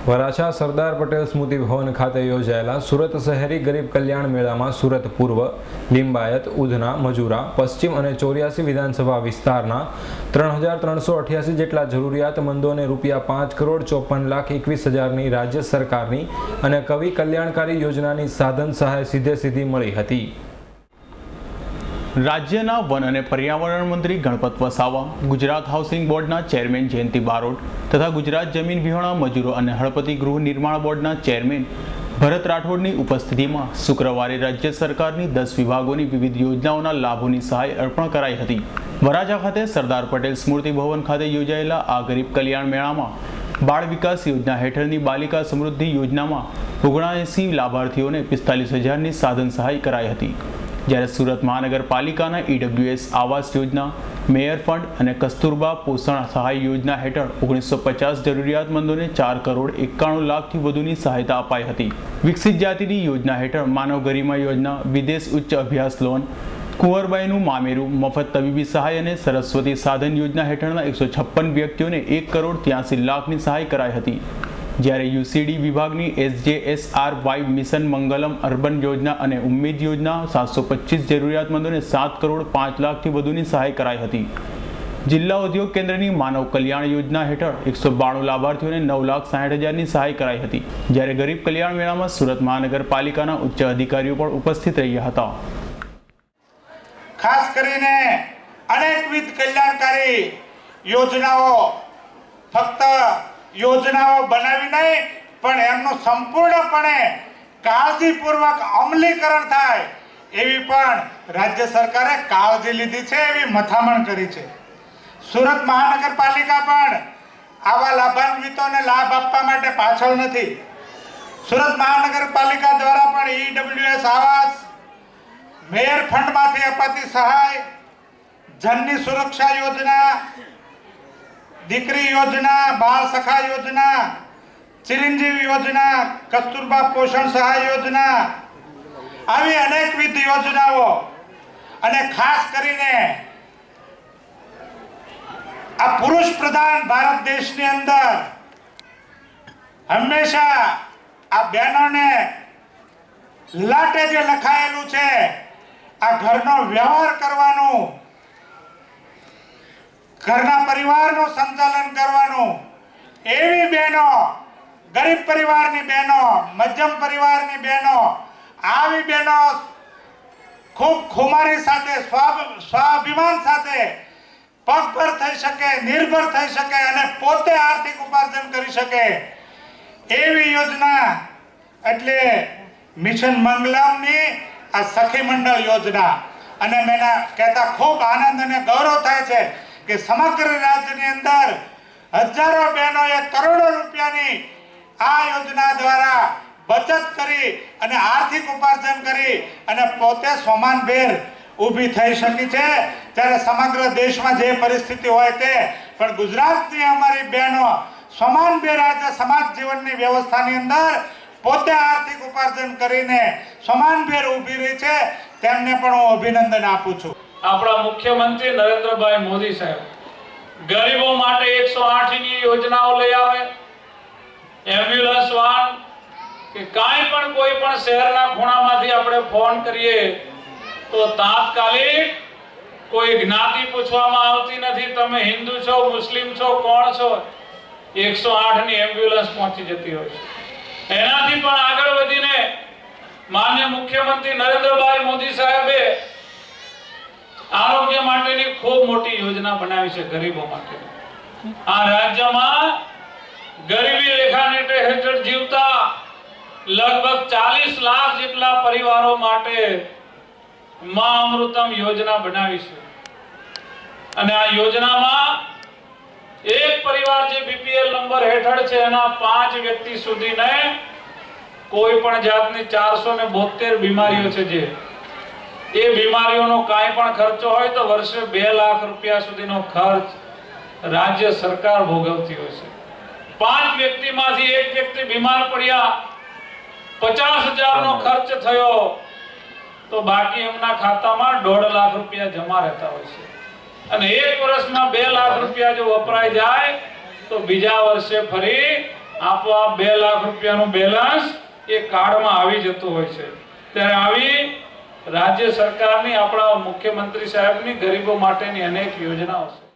વરાછા સરદાર પટેલ સ્મૃતિ ભવન ખાતે યોજાયેલા સુરત શહેરી ગરીબ કલ્યાણ મેળામાં સુરત પૂર્વ, લિંબાયત, ઉધના, મજૂરા, પશ્ચિમ અને 84 વિધાનસભા વિસ્તારના 3388 જેટલા જરૂરિયાતમંદોને ₹5,54,21,000ની રાજ્ય સરકારની અને કવિ કલ્યાણકારી યોજનાની સાધન સહાય સીધી મળી હતી। રાજ્યના વન અને પર્યાવરણ મંત્રી ગણપત વસાવા, ગુજરાત હાઉસિંગ બોર્ડના ચેરમેન જયંતિ બારોટ તથા ગુજરાત જમીન વિહોણા મજૂરો અને હળપતિ ગૃહ નિર્માણ બોર્ડના ચેરમેન ભરત રાઠોડની ઉપસ્થિતિમાં શુક્રવારે રાજ્ય સરકારની 10 વિભાગોની વિવિધ યોજનાઓના લાભોની સહાય અર્પણ કરાઈ હતી। વરાછા ખાતે સરદાર પટેલ સ્મૃતિ ભવન ખાતે યોજાયેલા આ ગરીબ કલ્યાણ મેળામાં બાળ વિકાસ યોજના હેઠળની બાલિકા સમૃદ્ધિ યોજનામાં 79 લાભાર્થીઓને 45,000ની સાધન સહાય કરાઈ હતી। જ્યારે સુરત મહાનગરપાલિકાના EWS Awas Yojana, mayor fund અને કસ્તુરબા પોષણ સહાય યોજના હેઠળ 1950 જરૂરિયાતમંદોને 4,91 લાખથી વધુની સહાયતા અપાઈ હતી। વિકસિત જાતિની યોજના હેઠળ માનવ ગરિમા યોજના, વિદેશ ઉચ્ચ અભ્યાસ લોન, કુંવરબાઈનું મામેરું, મફત તબીબી સહાય અને સરસ્વતી સાધન યોજના હેઠળના 156 વ્યક્તિઓને 1,83 લાખની સહાય કરાઈ હતી। જ્યારે UCD વિભાગની SJSRY મિશન મંગલમ અર્બન યોજના અને ઉમ્મીદ યોજના 725 જરૂરિયાતમંદોને 7,05 લાખથી વધુની સહાય કરાઈ હતી। જિલ્લા ઉદ્યોગ કેન્દ્રની માનવ કલ્યાણ યોજના હેઠળ 192 લાભાર્થીઓને 9,60,000ની સહાય કરાઈ હતી। જ્યારે ગરીબ કલ્યાણ મેળામાં સુરત મહાનગરપાલિકાના ઉચ્ચ અધિકારીઓ પણ ઉપસ્થિત રહ્યા હતા। ખાસ કરીને અનેકવિધ કલ્યાણકારી યોજનાઓ ફક્ત યોજનાઓ બનાવી નહીં પણ એમનું સંપૂર્ણપણે કાળજીપૂર્વક અમલીકરણ થાય એવી પણ રાજ્ય સરકારે કાળજી લીધી છે, એવી મથામણ કરી છે। સુરત મહાનગરપાલિકા પણ આવા લાભાન્વિતોને લાભ આપવા માટે પાછળ નથી। સુરત મહાનગરપાલિકા દ્વારા પણ EWS આવાસ, મેયર ફંડમાંથી અપાતી સહાય, જનની સુરક્ષા યોજના, દીકરી યોજના, બાળ સખા યોજના, ચિરંજીવી યોજના, કસ્તુરબા પોષણ સહાય યોજના, આવી અનેકવિધ યોજનાઓ અને ખાસ કરીને આ પુરુષ પ્રધાન ભારત દેશની અંદર હંમેશા આ બહેનોને લાટે જે લખાયેલું છે, આ ઘરનો વ્યવહાર કરવાનું, ઘરના પરિવારનું સંચાલન કરવાનું, એવી બહેનો, ગરીબ પરિવારની બહેનો, મધ્યમ પરિવારની બહેનો, આવી બહેનો ખૂબ ખુમારી સાથે, સ્વાભિમાન સાથે પગભર થઈ શકે, નિર્ભર થઈ શકે અને પોતે આર્થિક ઉપાર્જન કરી શકે એવી યોજના એટલે મિશન મંગલમની આ સખી મંડળ યોજના। અને મને કહેતા ખૂબ આનંદ અને ગૌરવ થાય છે કે સમગ્ર રાજ્યની અંદર હજારો બહેનોએ કરોડો રૂપિયાની આ યોજના દ્વારા બચત કરી અને આર્થિક ઉપાર્જન કરી અને પોતે સ્વમાનભેર ઊભી થઈ શકી છે। ત્યારે સમગ્ર દેશમાં જે પરિસ્થિતિ હોય તે પણ ગુજરાતની અમારી બહેનો સ્વમાનભેર આજે સમાજ જીવનની વ્યવસ્થાની અંદર પોતે આર્થિક ઉપાર્જન કરીને સમાનભેર ઊભી રહી છે, તેમને પણ હું અભિનંદન આપું છું। આપણા મુખ્યમંત્રી નરેન્દ્રભાઈ મોદી સાહેબ ગરીબો માટે 108ની યોજનાઓ લઈ આવે, એમ્બ્યુલન્સ વાન કે કાંઈ પણ કોઈ પણ શહેરના ખૂણામાંથી આપણે ફોન કરીએ તો તાત્કાલિક કોઈ જ્ઞાતિ પૂછવામાં આવતી નથી, તમે હિન્દુ છો, મુસ્લિમ છો, કોણ છો, 108ની એમ્બ્યુલન્સ પહોંચી જતી હોય છે। એનાથી પણ આગળ વધીને માનનીય મુખ્યમંત્રી નરેન્દ્રભાઈ મોદી સાહેબે આરોગ્ય માટેની ખૂબ મોટી યોજના બનાવી છે ગરીબો માટે। આ રાજ્યમાં ગરીબી રેખાની હેઠળ જીવતા લગભગ 40 લાખ જેટલા પરિવારો માટે મા અમૃતમ યોજના બનાવી છે। અને આ યોજનામાં એક પરિવાર જે BPL નંબર હેઠળ છે એના 5 વ્યક્તિ સુધીને કોઈ પણ જાતની 472 બીમારીઓ છે, જે એ બીમારીઓનો કાંઈ પણ ખર્ચો હોય તો વર્ષે 2 લાખ રૂપિયા સુધીનો ખર્ચ રાજ્ય સરકાર ભોગવતી હોય છે। 5 વ્યક્તિમાંથી એક વ્યક્તિ બીમાર પડ્યા, 50,000નો ખર્ચ થયો તો બાકી એમના ખાતામાં 1.5 લાખ રૂપિયા જમા રહેતા હોય છે। અને એક વર્ષમાં 2 લાખ રૂપિયા જો વપરાઈ જાય તો બીજા વર્ષે ફરી આપોઆપ 2 લાખ રૂપિયાનું બેલેન્સ એ કાર્ડમાં આવી જતું હોય છે. ત્યારે આવી રાજ્ય સરકારની, આપણા મુખ્યમંત્રી સાહેબની ગરીબો માટેની અનેક યોજનાઓ છે.